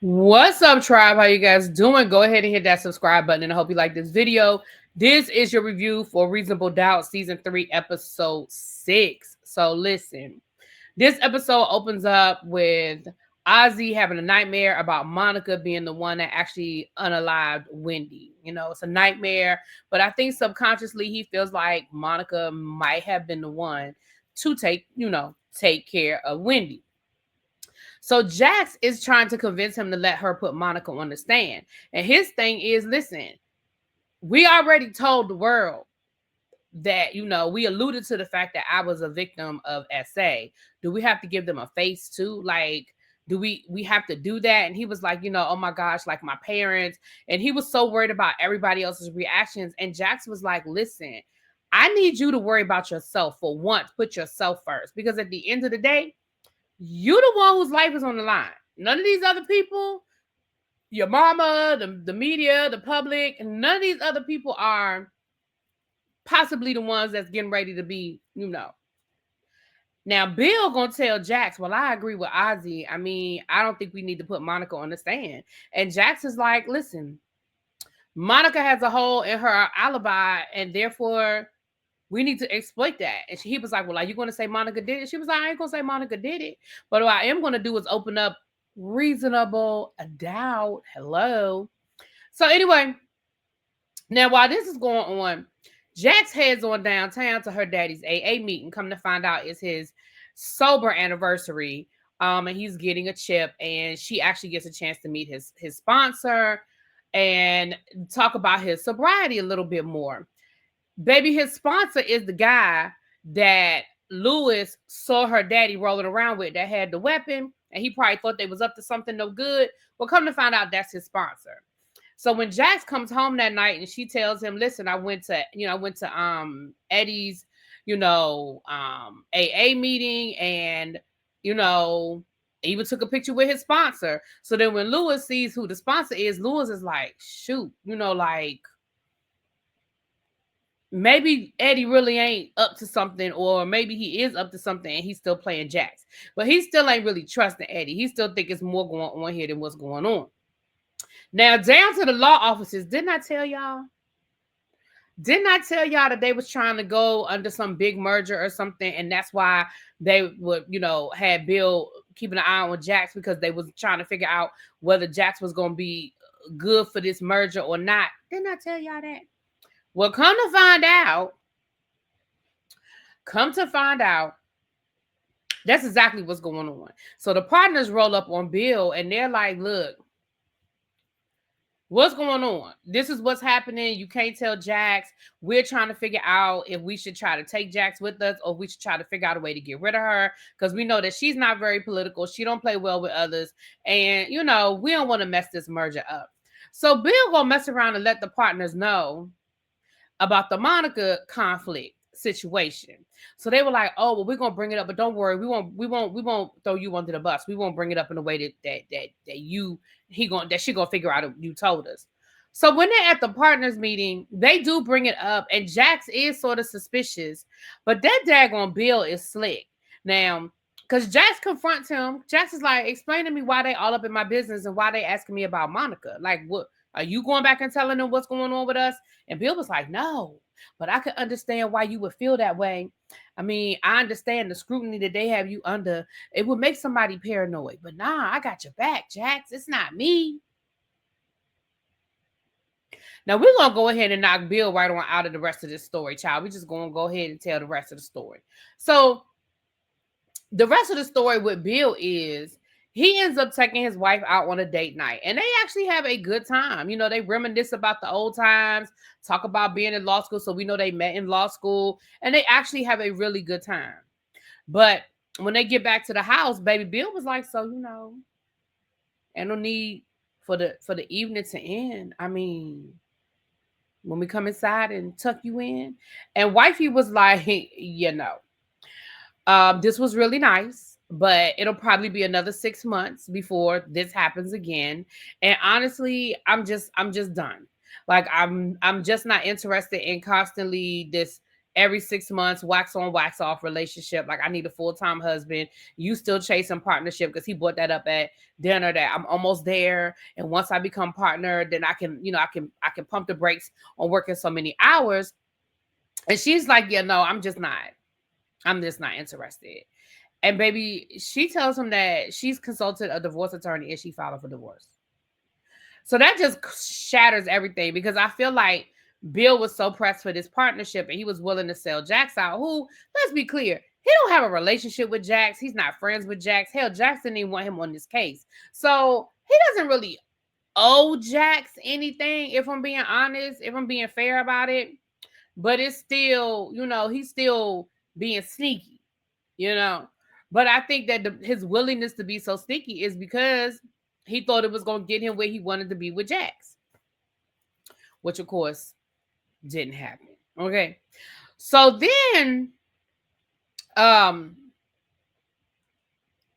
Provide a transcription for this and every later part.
What's up, tribe? How you guys doing? Go ahead and hit that subscribe button, and I hope you like this video. This is your review for Reasonable Doubt Season 3, Episode 6. So listen, this episode opens up with Ozzy having a nightmare about Monica being the one that actually unalived Wendy. You know, it's a nightmare, but I think subconsciously he feels like Monica might have been the one to take care of Wendy. So Jax is trying to convince him to let her put Monica on the stand. And his thing is, listen, we already told the world that, we alluded to the fact that I was a victim of SA. Do we have to give them a face too? Like, do we have to do that? And he was like, oh my gosh, like my parents. And he was so worried about everybody else's reactions. And Jax was like, listen, I need you to worry about yourself for once. Put yourself first. Because at the end of the day, you the one whose life is on the line. None of these other people, your mama, the media, the public, none of these other people are possibly the ones that's getting ready to be. Now, Bill gonna tell Jax, well, I agree with Ozzy. I mean, I don't think we need to put Monica on the stand. And Jax is like, listen, Monica has a hole in her alibi, and therefore we need to exploit that. And he was like, well, are you going to say Monica did it? She was like, I ain't going to say Monica did it. But what I am going to do is open up reasonable doubt. Hello. So anyway, now while this is going on, Jax heads on downtown to her daddy's AA meeting. Come to find out it's his sober anniversary. And he's getting a chip, and she actually gets a chance to meet his sponsor and talk about his sobriety a little bit more. Baby, his sponsor is the guy that Lewis saw her daddy rolling around with that had the weapon, and he probably thought they was up to something no good. Well, come to find out that's his sponsor. So when Jax comes home that night and she tells him, listen, I went to Eddie's, AA meeting, and even took a picture with his sponsor. So then when Lewis sees who the sponsor is, Lewis is like, shoot, like maybe Eddie really ain't up to something, or maybe he is up to something and he's still playing Jax. But he still ain't really trusting Eddie. He still think it's more going on here than what's going on. Now, down to the law offices, didn't I tell y'all? Didn't I tell y'all that they was trying to go under some big merger or something, and that's why they would, had Bill keeping an eye on Jax, because they was trying to figure out whether Jax was going to be good for this merger or not. Didn't I tell y'all that? Well, come to find out, that's exactly what's going on. So the partners roll up on Bill, and they're like, look, what's going on? This is what's happening. You can't tell Jax. We're trying to figure out if we should try to take Jax with us, or we should try to figure out a way to get rid of her, because we know that she's not very political. She don't play well with others. And, we don't want to mess this merger up. So Bill gonna mess around and let the partners know about the Monica conflict situation. So they were like, oh, well, we're gonna bring it up, but don't worry, we won't throw you under the bus. We won't bring it up in a way that she gonna figure out you told us. So when they're at the partners meeting, they do bring it up, and Jax is sort of suspicious, but that daggone Bill is slick. Now, because Jax confronts him, Jax is like, explain to me why they all up in my business and why they asking me about Monica. Like, what? Are you going back and telling them what's going on with us? And Bill was like, no, but I can understand why you would feel that way. I mean, I understand the scrutiny that they have you under. It would make somebody paranoid. But nah, I got your back, Jax. It's not me. Now, we're going to go ahead and knock Bill right on out of the rest of this story, child. We're just going to go ahead and tell the rest of the story. So the rest of the story with Bill is, he ends up taking his wife out on a date night, and they actually have a good time. They reminisce about the old times, talk about being in law school. So we know they met in law school, and they actually have a really good time. But when they get back to the house, baby Bill was like, so, ain't no need for the evening to end. I mean, when we come inside and tuck you in. And wifey was like, this was really nice, but it'll probably be another 6 months before this happens again. And honestly, I'm just done. Like, I'm just not interested in constantly this, every 6 months, wax on, wax off relationship. Like, I need a full-time husband. You still chasing partnership, because he brought that up at dinner, that I'm almost there. And once I become partner, then I can, I can pump the brakes on working so many hours. And she's like, yeah, no, I'm just not interested. And baby, she tells him that she's consulted a divorce attorney and she filed for divorce. So that just shatters everything, because I feel like Bill was so pressed for this partnership and he was willing to sell Jax out, who, let's be clear, he don't have a relationship with Jax. He's not friends with Jax. Hell, Jax didn't even want him on this case. So he doesn't really owe Jax anything, if I'm being honest, if I'm being fair about it. But it's still, he's still being sneaky, you know. But I think that his willingness to be so sneaky is because he thought it was going to get him where he wanted to be with Jax, which of course didn't happen. Okay. So then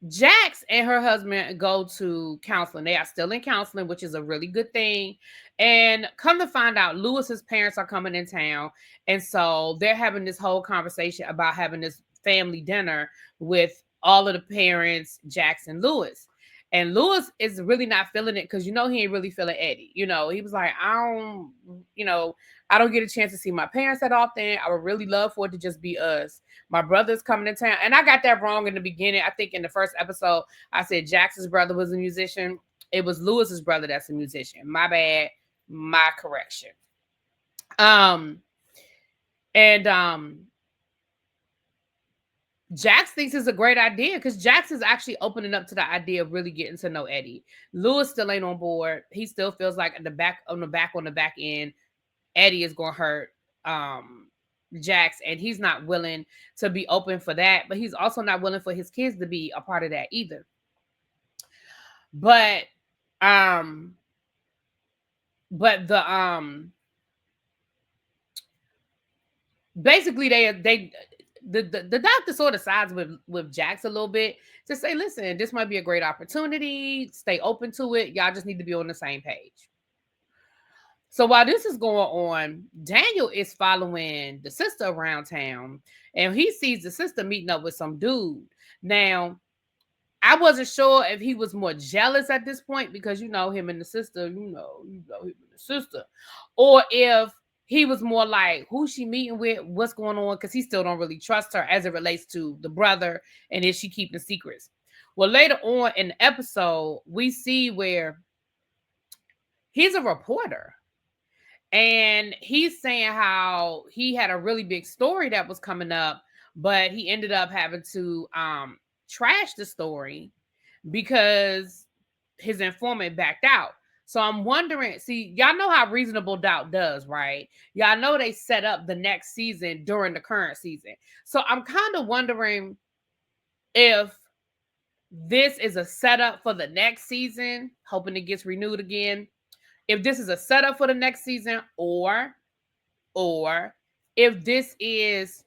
Jax and her husband go to counseling. They are still in counseling, which is a really good thing. And come to find out, Lewis's parents are coming in town. And so they're having this whole conversation about having this family dinner with all of the parents, Jax and Lewis. And Lewis is really not feeling it, because he ain't really feeling Eddie. He was like, I don't get a chance to see my parents that often. I would really love for it to just be us. My brother's coming to town. And I got that wrong in the beginning. I think in the first episode, I said Jax's brother was a musician. It was Lewis's brother that's a musician. My bad. My correction. Jax thinks it's a great idea, because Jax is actually opening up to the idea of really getting to know Eddie. Lewis still ain't on board. He still feels like on the back end, Eddie is going to hurt Jax, and he's not willing to be open for that. But he's also not willing for his kids to be a part of that either. But basically the doctor sort of sides with Jax a little bit to say, listen, this might be a great opportunity. Stay open to it. Y'all just need to be on the same page. So while this is going on, Daniel is following the sister around town, and he sees the sister meeting up with some dude. Now, I wasn't sure if he was more jealous at this point, because him and the sister, him and the sister, or if he was more like, who's she meeting with? What's going on? Because he still don't really trust her as it relates to the brother, and is she keeping secrets? Well, later on in the episode, we see where he's a reporter. And he's saying how he had a really big story that was coming up, but he ended up having to trash the story because his informant backed out. So I'm wondering, see, y'all know how Reasonable Doubt does, right? Y'all know they set up the next season during the current season. So I'm kind of wondering if this is a setup for the next season, hoping it gets renewed again. If this is a setup for the next season, or if this is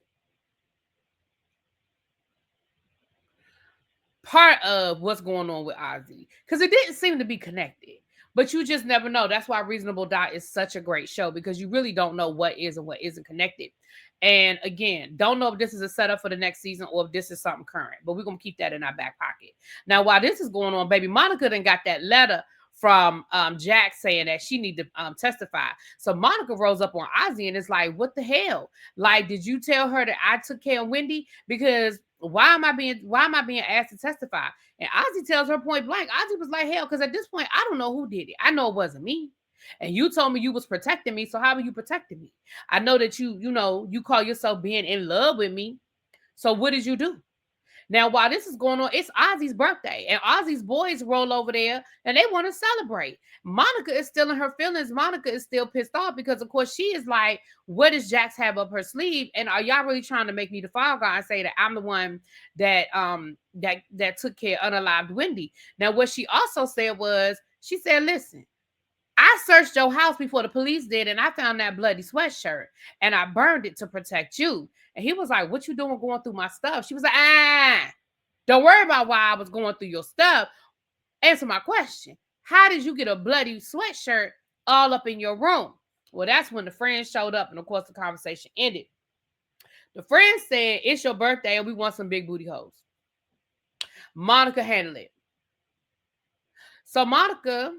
part of what's going on with Ozzy, because it didn't seem to be connected. But you just never know. That's why Reasonable Doubt is such a great show, because you really don't know what is and what isn't connected. And again, don't know if this is a setup for the next season or if this is something current. But we're going to keep that in our back pocket. Now, while this is going on, baby Monica done got that letter from Jax saying that she need to testify. So Monica rolls up on Ozzy and is like, what the hell? Like, did you tell her that I took care of Wendy? Because why am I being asked to testify? And Ozzy tells her point blank. Ozzy was like, hell, because at this point, I don't know who did it. I know it wasn't me. And you told me you was protecting me. So how were you protecting me? I know that you call yourself being in love with me. So what did you do? Now, while this is going on, it's Ozzy's birthday, and Ozzy's boys roll over there and they want to celebrate. Monica is still in her feelings. Monica is still pissed off because, of course, she is like, what does Jax have up her sleeve? And are y'all really trying to make me the fall guy and say that I'm the one that that took care of unalived Wendy? Now, what she also said was, she said, listen, I searched your house before the police did, and I found that bloody sweatshirt, and I burned it to protect you. And he was like, what you doing going through my stuff? She was like, don't worry about why I was going through your stuff. Answer my question. How did you get a bloody sweatshirt all up in your room? Well, that's when the friends showed up, and of course the conversation ended. The friend said, it's your birthday and we want some big booty hoes. Monica handled it. So Monica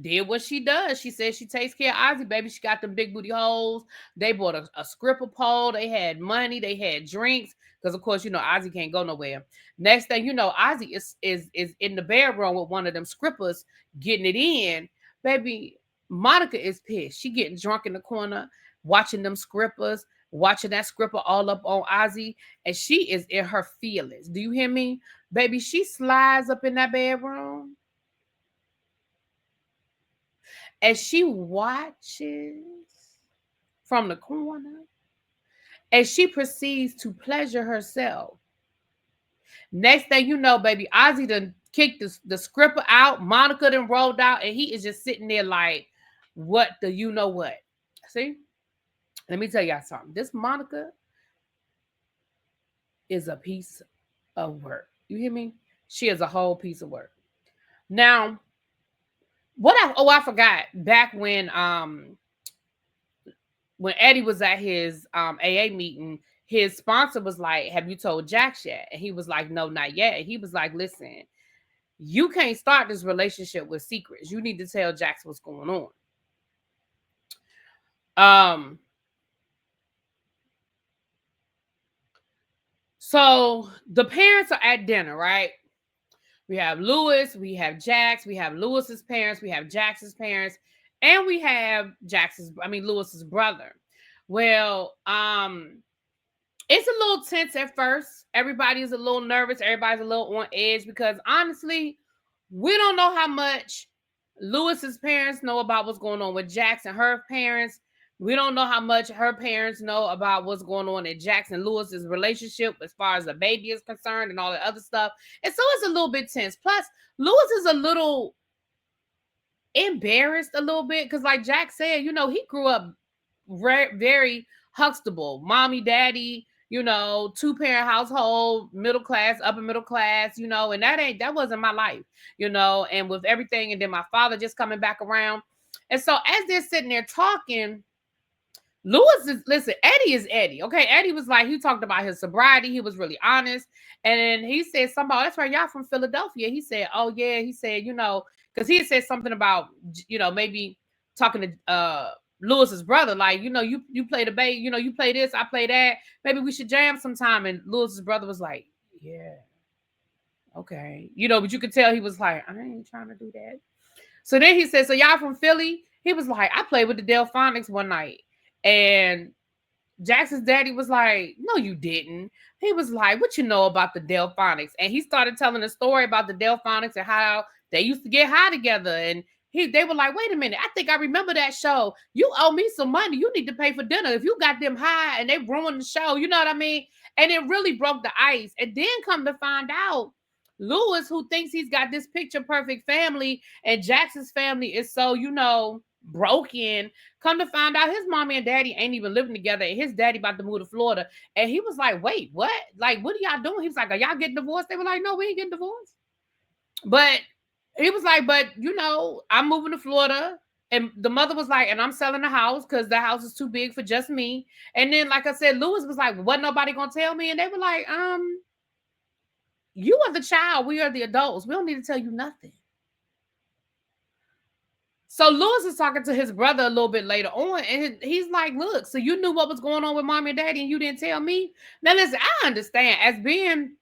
did what she does. She said she takes care of Ozzy, baby. She got them big booty hoes. They bought a stripper pole. They had money. They had drinks. Because, of course, Ozzy can't go nowhere. Next thing you know, Ozzy is in the bedroom with one of them strippers getting it in. Baby, Monica is pissed. She getting drunk in the corner, watching them strippers, watching that stripper all up on Ozzy. And she is in her feelings. Do you hear me? Baby, she slides up in that bedroom. As she watches from the corner, as she proceeds to pleasure herself. Next thing you know, baby, Ozzy done kicked the stripper out. Monica done rolled out, and he is just sitting there like, what the you know what? See? Let me tell y'all something. This Monica is a piece of work. You hear me? She is a whole piece of work. Now, I forgot. Back when Eddie was at his AA meeting, his sponsor was like, have you told Jax yet? And he was like, no, not yet. And he was like, listen, you can't start this relationship with secrets. You need to tell Jax what's going on. So the parents are at dinner, right? We have Lewis, we have Jax, we have Lewis's parents, we have Jax's parents, and we have Lewis's brother. Well, it's a little tense at first. Everybody's a little nervous. Everybody's a little on edge because honestly, we don't know how much Lewis's parents know about what's going on with Jax and her parents. We don't know how much her parents know about what's going on in Jax and Lewis's relationship as far as the baby is concerned and all that other stuff. And so it's a little bit tense. Plus, Lewis is a little embarrassed a little bit because like Jax said, he grew up very Huxtable. Mommy, daddy, 2-parent household, middle class, upper middle class, and that wasn't my life, and with everything. And then my father just coming back around. And so as they're sitting there talking, Eddie is Eddie. Okay. Eddie was like, he talked about his sobriety. He was really honest. And then he said something about, that's right, y'all from Philadelphia. He said, oh yeah. He said, because he had said something about, maybe talking to Lewis's brother, like, you play the bass, you play this, I play that. Maybe we should jam sometime. And Lewis's brother was like, yeah, okay. But you could tell he was like, I ain't trying to do that. So then he said, so y'all from Philly? He was like, I played with the Delphonics one night. And Jackson's daddy was like, no, you didn't. He was like, what you know about the Delphonics? And he started telling a story about the Delphonics and how they used to get high together. And they were like, wait a minute, I think I remember that show. You owe me some money. You need to pay for dinner. If you got them high and they ruined the show, you know what I mean? And it really broke the ice. And then come to find out, Lewis, who thinks he's got this picture perfect family, and Jackson's family is so, broken. Come to find out, his mommy and daddy ain't even living together, and his daddy about to move to Florida. And he was like, wait, what? Like, what are y'all doing? He was like, are y'all getting divorced? They were like, no, we ain't getting divorced. But he was like, but I'm moving to Florida. And the mother was like, and I'm selling the house because the house is too big for just me. And then, like I said, Lewis was like, wasn't nobody gonna tell me? And they were like, you are the child, we are the adults. We don't need to tell you nothing. So Lewis is talking to his brother a little bit later on, and he's like, look, so you knew what was going on with mommy and daddy and you didn't tell me? Now listen, I understand as being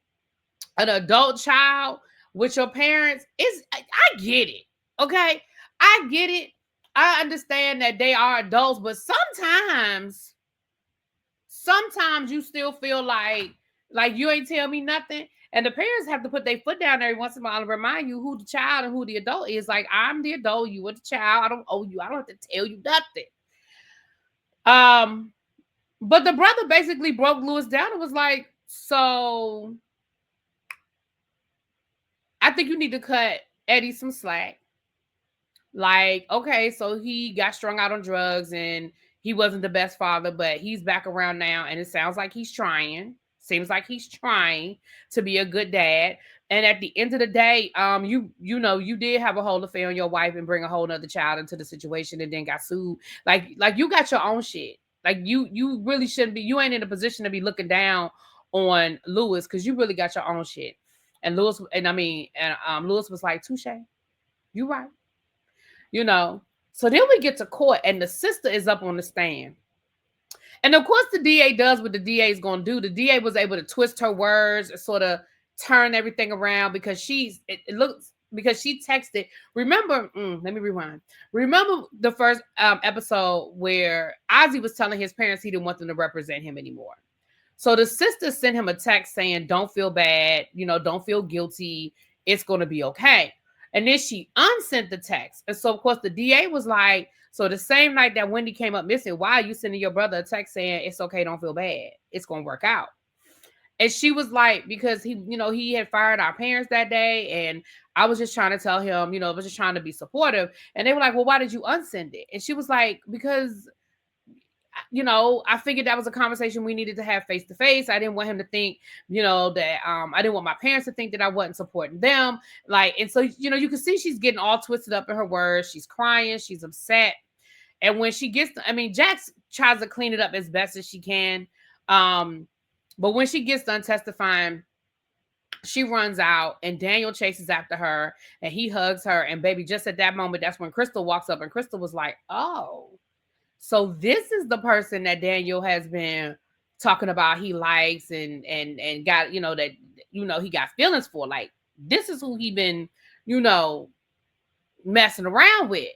an adult child with your parents, I get it. Okay. I get it. I understand that they are adults, but sometimes you still feel like you ain't tell me nothing. And the parents have to put their foot down every once in a while and remind you who the child and who the adult is. Like, I'm the adult, you are the child. I don't owe you. I don't have to tell you nothing. But the brother basically broke Lewis down and was like, so I think you need to cut Eddie some slack. Like, okay, so he got strung out on drugs and he wasn't the best father, but he's back around now. And it sounds like he's trying. Seems like he's trying to be a good dad. And at the end of the day, you did have a whole affair on your wife and bring a whole nother child into the situation and then got sued. Like you got your own shit. Like you really shouldn't be. You ain't in a position to be looking down on Lewis because you really got your own shit. And Lewis, Lewis was like, touche, you right, you know. So then we get to court, and the sister is up on the stand. And of course, the DA does what the DA is going to do. The DA was able to twist her words, and sort of turn everything around because it looks because she texted. Remember, let me rewind. Remember the first episode where Ozzy was telling his parents he didn't want them to represent him anymore. So the sister sent him a text saying, "Don't feel bad, don't feel guilty. It's going to be okay." And then she unsent the text. And so, of course, the DA was like, so the same night that Wendy came up missing, why are you sending your brother a text saying it's okay, don't feel bad, it's going to work out? And she was like, because he had fired our parents that day, and I was just trying to tell him, I was just trying to be supportive. And they were like, well, why did you unsend it? And she was like, because I figured that was a conversation we needed to have face to face. I didn't want him to think, that I didn't want my parents to think that I wasn't supporting them. Like, and so, you can see she's getting all twisted up in her words. She's crying, she's upset. And when she gets, Jax tries to clean it up as best as she can. But when she gets done testifying, she runs out and Daniel chases after her and he hugs her. And baby, just at that moment, that's when Crystal walks up, and Crystal was like, oh, so this is the person that Daniel has been talking about he likes and got, that, he got feelings for. Like, this is who he been, messing around with.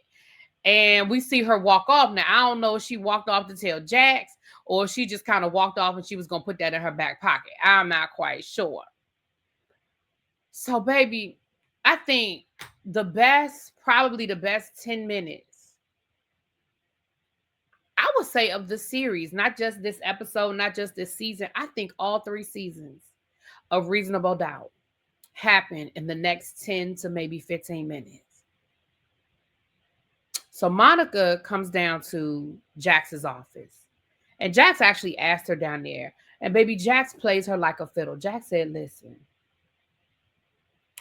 And we see her walk off. Now, I don't know if she walked off to tell Jax or if she just kind of walked off and she was going to put that in her back pocket. I'm not quite sure. So, baby, I think probably the best 10 minutes, I would say, of the series, not just this episode, not just this season. I think all 3 seasons of Reasonable Doubt happen in the next 10 to maybe 15 minutes. So Monica comes down to Jax's office, and Jax actually asked her down there, and baby, Jax plays her like a fiddle. Jax said, listen,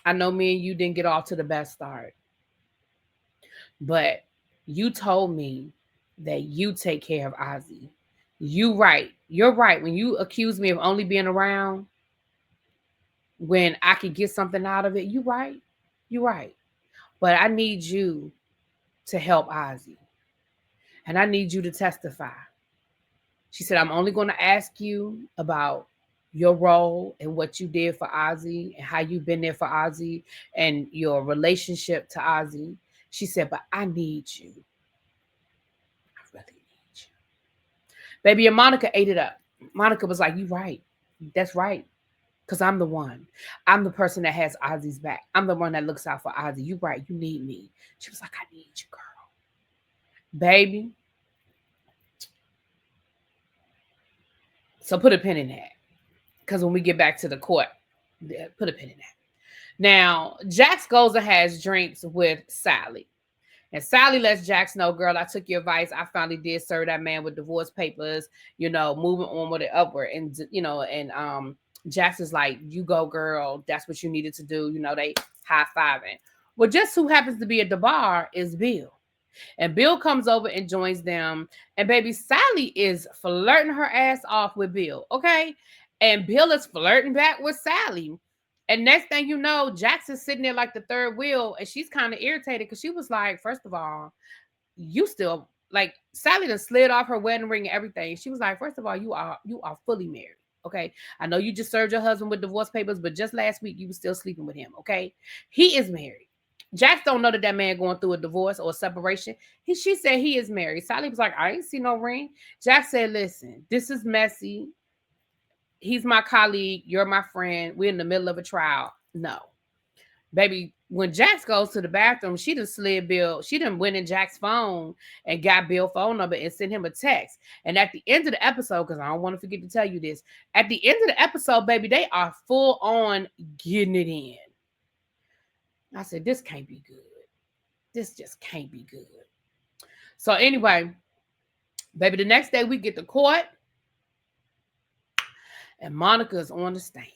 I know me and you didn't get off to the best start, but you told me that you take care of Ozzy. You're right. When you accuse me of only being around when I could get something out of it, you're right. But I need you to help Ozzy. And I need you to testify. She said, I'm only going to ask you about your role and what you did for Ozzy and how you've been there for Ozzy and your relationship to Ozzy. She said, but I need you. I really need you. Baby, and Monica ate it up. Monica was like, you right. That's right. Because I'm the one. I'm the person that has Ozzy's back. I'm the one that looks out for Ozzy. You right. You need me. She was like, I need you, girl. Baby. So put a pin in that. Because when we get back to the court, put a pin in that. Now, Jax goes and has drinks with Sally. And Sally lets Jax know, girl, I took your advice. I finally did serve that man with divorce papers, moving on with it upward. And, Jax is like, you go, girl. That's what you needed to do. They high-fiving. Well, just who happens to be at the bar is Bill. And Bill comes over and joins them. And baby, Sally is flirting her ass off with Bill, okay? And Bill is flirting back with Sally. And next thing you know, Jax is sitting there like the third wheel, and she's kind of irritated because she was like, first of all, you still, like, Sally done slid off her wedding ring and everything. She was like, first of all, you are fully married, okay? I know you just served your husband with divorce papers, but just last week you were still sleeping with him, okay? He is married. Jax don't know that man going through a divorce or a separation. She said he is married. Sally was like, I ain't see no ring. Jax said, listen, this is messy. He's my colleague. You're my friend. We're in the middle of a trial. No. Baby, when Jax goes to the bathroom, she done slid Bill. She done went in Jax's phone and got Bill's phone number and sent him a text. And at the end of the episode, because I don't want to forget to tell you this, at the end of the episode, baby, they are full on getting it in. I said, this can't be good. This just can't be good. So anyway, baby, the next day we get to court. And Monica is on the stand.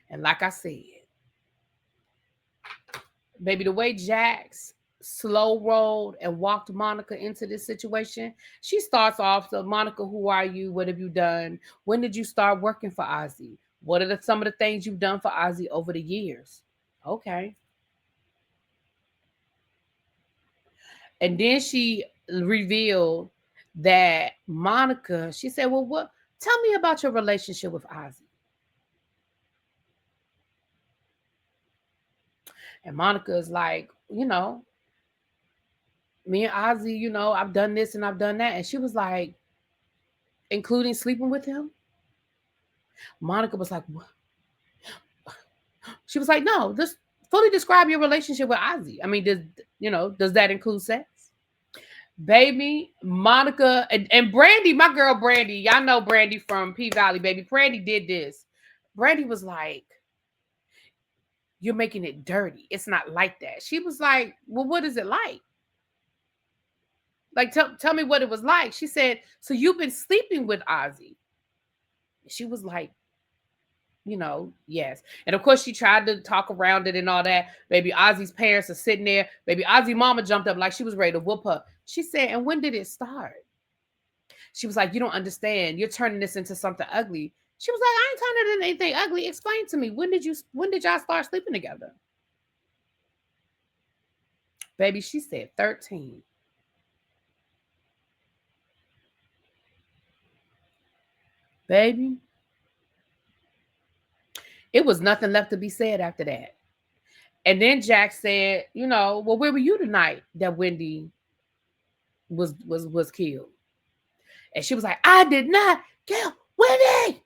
And like I said, baby, the way Jax slow rolled and walked Monica into this situation. She starts off, so Monica, who are you? What have you done? When did you start working for Ozzy? What are some of the things you've done for Ozzy over the years? Okay. And then she revealed that Monica, she said, well, what? Tell me about your relationship with Ozzy. And Monica is like, me and Ozzy, I've done this and I've done that. And she was like, including sleeping with him? Monica was like, what? She was like, no, just fully describe your relationship with Ozzy. I mean, does that include sex? Baby, Monica and Brandy, my girl Brandy, y'all know Brandy from P Valley, baby. Brandy did this. Brandy was like, you're making it dirty. It's not like that. She was like, well, what is it like? Like, tell me what it was like. She said, so you've been sleeping with Ozzy. She was like, yes. And of course, she tried to talk around it and all that. Baby Ozzy's parents are sitting there. Baby Ozzy mama jumped up like she was ready to whoop her. She said, and when did it start? She was like, you don't understand. You're turning this into something ugly. She was like, I ain't turning it into anything ugly. Explain to me. When did y'all start sleeping together? Baby, she said 13. Baby, it was nothing left to be said after that. And then Jack said, well, where were you tonight that Wendy was killed? And she was like, I did not kill Wendy.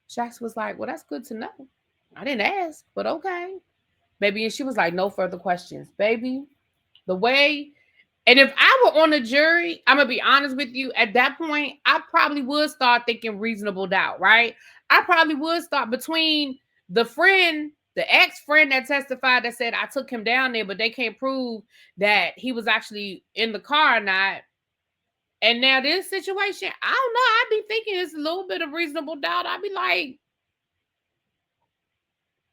Jax was like, well, that's good to know. I didn't ask, but okay. Baby, and she was like, no further questions. Baby, the way, and if I were on the jury, I'm going to be honest with you, at that point, I probably would start thinking reasonable doubt, right? I probably would start between the friend, the ex-friend that testified that said I took him down there, but they can't prove that he was actually in the car or not. And now this situation, I don't know. I'd be thinking it's a little bit of reasonable doubt. I'd be like,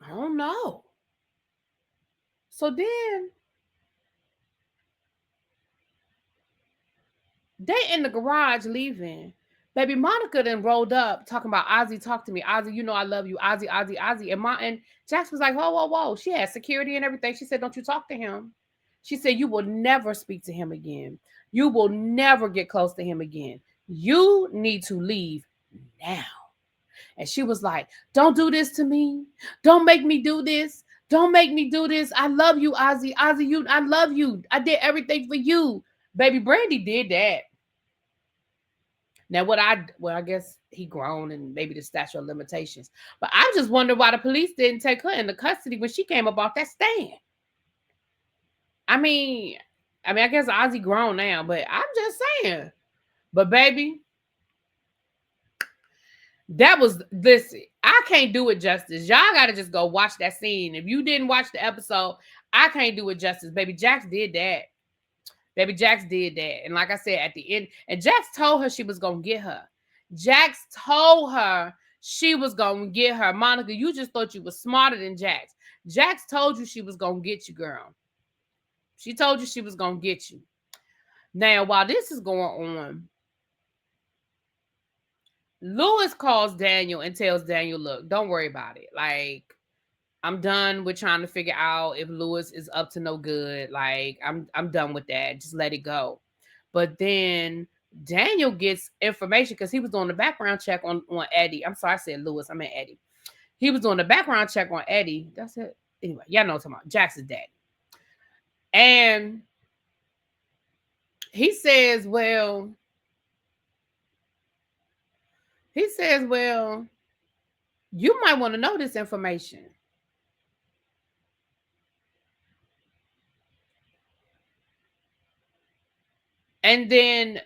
I don't know. So then they in the garage leaving. Baby Monica then rolled up talking about Ozzy, talk to me. Ozzy, I love you. Ozzy, Ozzy, Ozzy. And Jax was like, whoa, whoa, whoa. She had security and everything. She said, don't you talk to him. She said, you will never speak to him again. You will never get close to him again. You need to leave now. And she was like, don't do this to me. Don't make me do this. Don't make me do this. I love you, Ozzy. Ozzy, I love you. I did everything for you. Baby Brandy did that. Now, I guess he grown and maybe the statute of limitations. But I just wonder why the police didn't take her into custody when she came up off that stand. I mean, I guess Ozzy grown now, but I'm just saying. But baby, that was, listen, I can't do it justice. Y'all gotta just go watch that scene. If you didn't watch the episode, I can't do it justice. Baby Jax did that. Baby Jax did that. And like I said, at the end, and Jax told her she was gonna get her. Jax told her she was gonna get her. Monica, you just thought you was smarter than Jax. Jax told you she was gonna get you, girl. She told you she was gonna get you. Now, while this is going on, Lewis calls Daniel and tells Daniel, look, don't worry about it. Like, I'm done with trying to figure out if Lewis is up to no good. Like, I'm done with that. Just let it go. But then Daniel gets information because he was doing the background check on Eddie. I'm sorry, I said Lewis. I meant Eddie. He was doing the background check on Eddie. That's it. Anyway, y'all know what I'm talking about. Jackson's dad. And he says, well, you might want to know this information. And then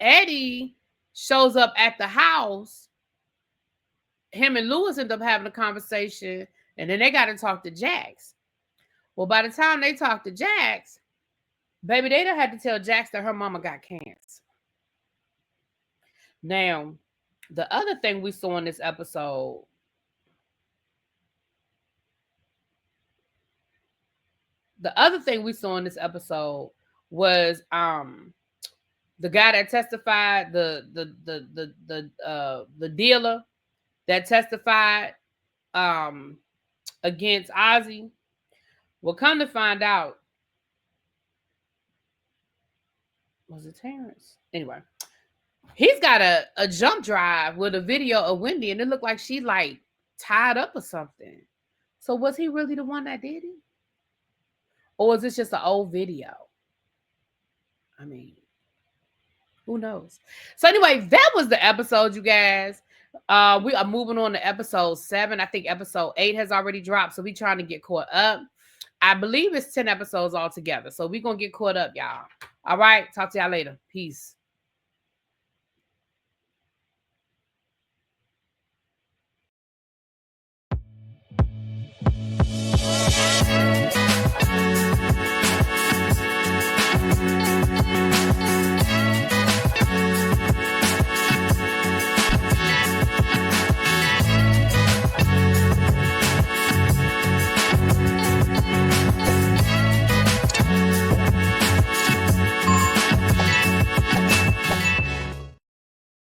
Eddie shows up at the house. Him and Lewis end up having a conversation, and then they got to talk to Jax. Well, by the time they talk to Jax, baby, they done had to tell Jax that her mama got cancer. Now, the other thing we saw in this episode, the other thing we saw in this episode was the guy that testified, the dealer that testified against Ozzy. Well, come to find out, was it Terrence? Anyway, he's got a jump drive with a video of Wendy, and it looked like she like tied up or something. So was he really the one that did it? Or was this just an old video? I mean, who knows? So anyway, that was the episode, you guys. We are moving on to episode 7. I think episode 8 has already dropped, so we trying to get caught up. I believe it's 10 episodes altogether, so we're gonna get caught up, y'all. All right, talk to y'all later. Peace.